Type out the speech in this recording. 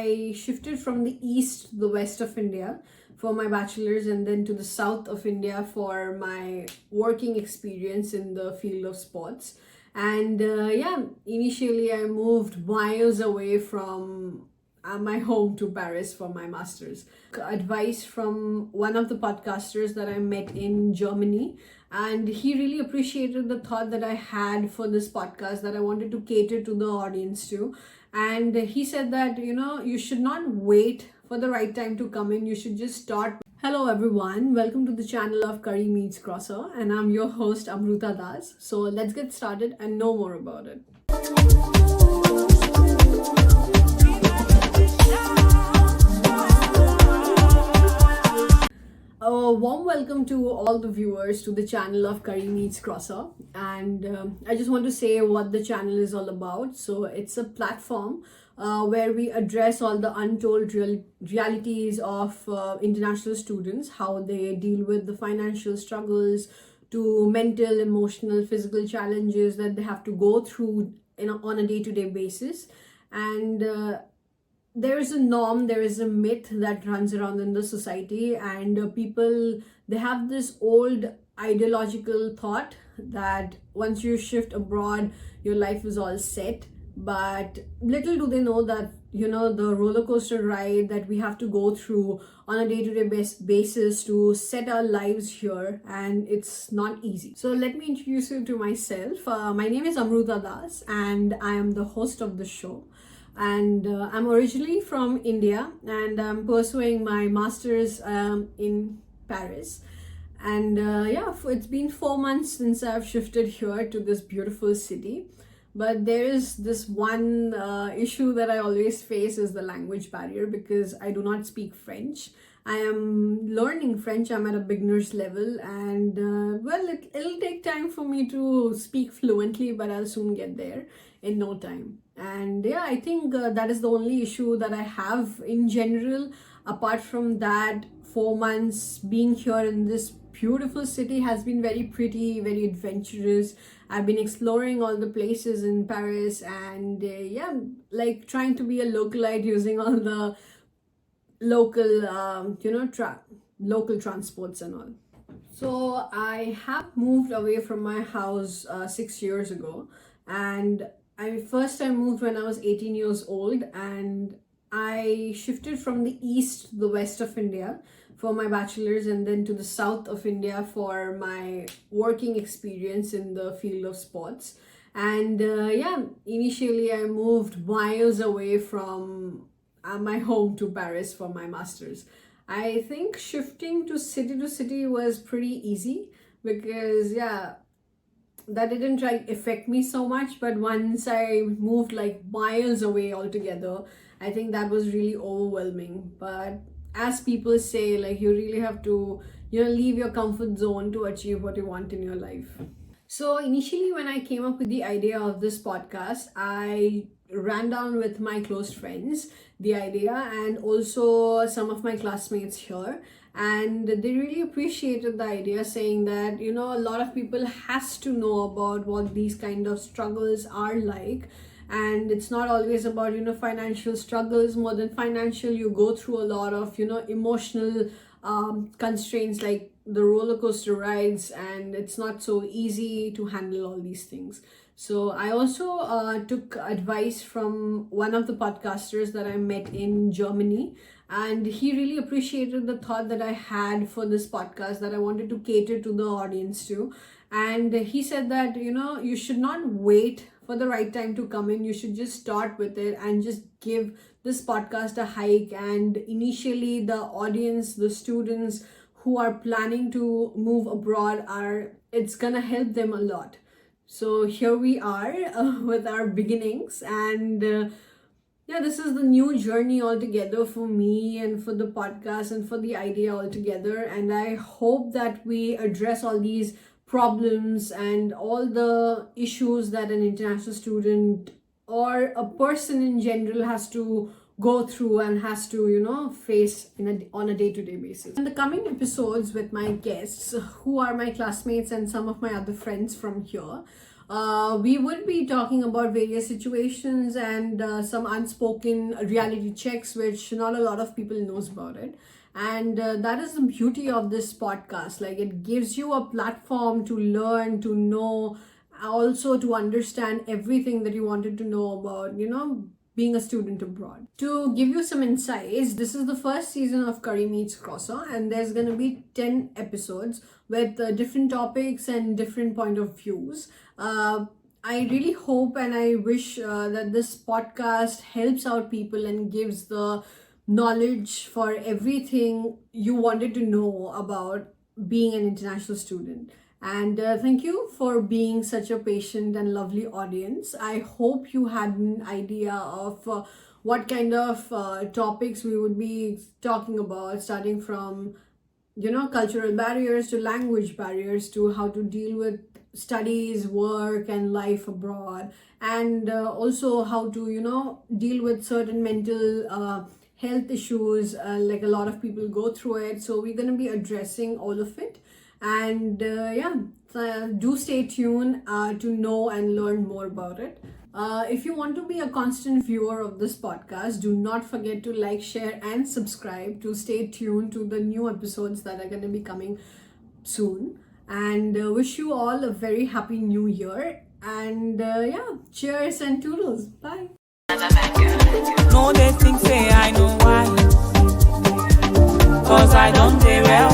I shifted from the east to the west of India for my bachelor's and then to the south of India for my working experience in the field of sports. And initially I moved miles away from my home to Paris for my master's. Advice from one of the podcasters that I met in Germany, and he really appreciated the thought that I had for this podcast that I wanted to cater to the audience to. And he said that, you should not wait for the right time to come in, you should just start. Hello everyone, welcome to the channel of Curry Meets Croissant, and I'm your host Amruta Das. So let's get started and know more about it. A warm welcome to all the viewers to the channel of Curry Meets Croissant, and I just want to say what the channel is all about. So it's a platform where we address all the untold realities of international students, how they deal with the financial struggles, to mental, emotional, physical challenges that they have to go through on a day-to-day basis. And there is a norm, there is a myth that runs around in the society, and people, they have this old ideological thought that once you shift abroad your life is all set. But little do they know that the roller coaster ride that we have to go through on a day-to-day basis to set our lives here, and it's not easy. So let me introduce you to myself. My name is Amruta Das and I am the host of the show. And I'm originally from India, and I'm pursuing my master's in Paris. And it's been 4 months since I've shifted here to this beautiful city. But there is this one issue that I always face, is the language barrier, because I do not speak French. I am learning French. I'm at a beginner's level, and it'll take time for me to speak fluently, but I'll soon get there in no time. And I think that is the only issue that I have in general. Apart from that, 4 months being here in this beautiful city has been very pretty, very adventurous. I've been exploring all the places in Paris, and trying to be a localite using all the local local transports and all. So I have moved away from my house 6 years ago, and I moved when I was 18 years old, and I shifted from the east to the west of India for my bachelor's and then to the south of India for my working experience in the field of sports. And initially I moved miles away from my home to Paris for my master's. I think shifting to city was pretty easy, because that didn't affect me so much. But once I moved miles away altogether, I think that was really overwhelming. But as people say, you really have to leave your comfort zone to achieve what you want in your life. So initially, when I came up with the idea of this podcast, I ran down with my close friends the idea, and also some of my classmates here, and they really appreciated the idea, saying that a lot of people has to know about what these kind of struggles are like. And it's not always about financial struggles. More than financial, you go through a lot of emotional constraints, like the roller coaster rides, and it's not so easy to handle all these things. So I also took advice from one of the podcasters that I met in Germany, and he really appreciated the thought that I had for this podcast that I wanted to cater to the audience to. And he said that you should not wait for the right time to come in, you should just start with it and just give this podcast a hike. And initially the audience, the students who are planning to move abroad, it's gonna help them a lot. So here we are with our beginnings, and this is the new journey altogether for me and for the podcast and for the idea altogether. And I hope that we address all these problems and all the issues that an international student or a person in general has to go through and has to face on a day-to-day basis. In the coming episodes with my guests, who are my classmates and some of my other friends from here, We would be talking about various situations and some unspoken reality checks, which not a lot of people knows about it. And that is the beauty of this podcast. Like, it gives you a platform to learn, to know, also to understand everything that you wanted to know about, being a student abroad. To give you some insights, this is the first season of Curry Meets Croissant, and there's going to be 10 episodes with different topics and different point of views. I really hope and I wish that this podcast helps out people and gives the knowledge for everything you wanted to know about being an international student. And thank you for being such a patient and lovely audience. I hope you had an idea of what kind of topics we would be talking about, starting from, cultural barriers to language barriers to how to deal with studies, work, and life abroad, and also how to, deal with certain mental health issues, like a lot of people go through it. So we're going to be addressing all of it. And do stay tuned to know and learn more about it. If you want to be a constant viewer of this podcast, do not forget to like, share, and subscribe to stay tuned to the new episodes that are going to be coming soon. And wish you all a very happy new year. And cheers and toodles. Bye. No, they think say I know why. 'Cause I don't say well.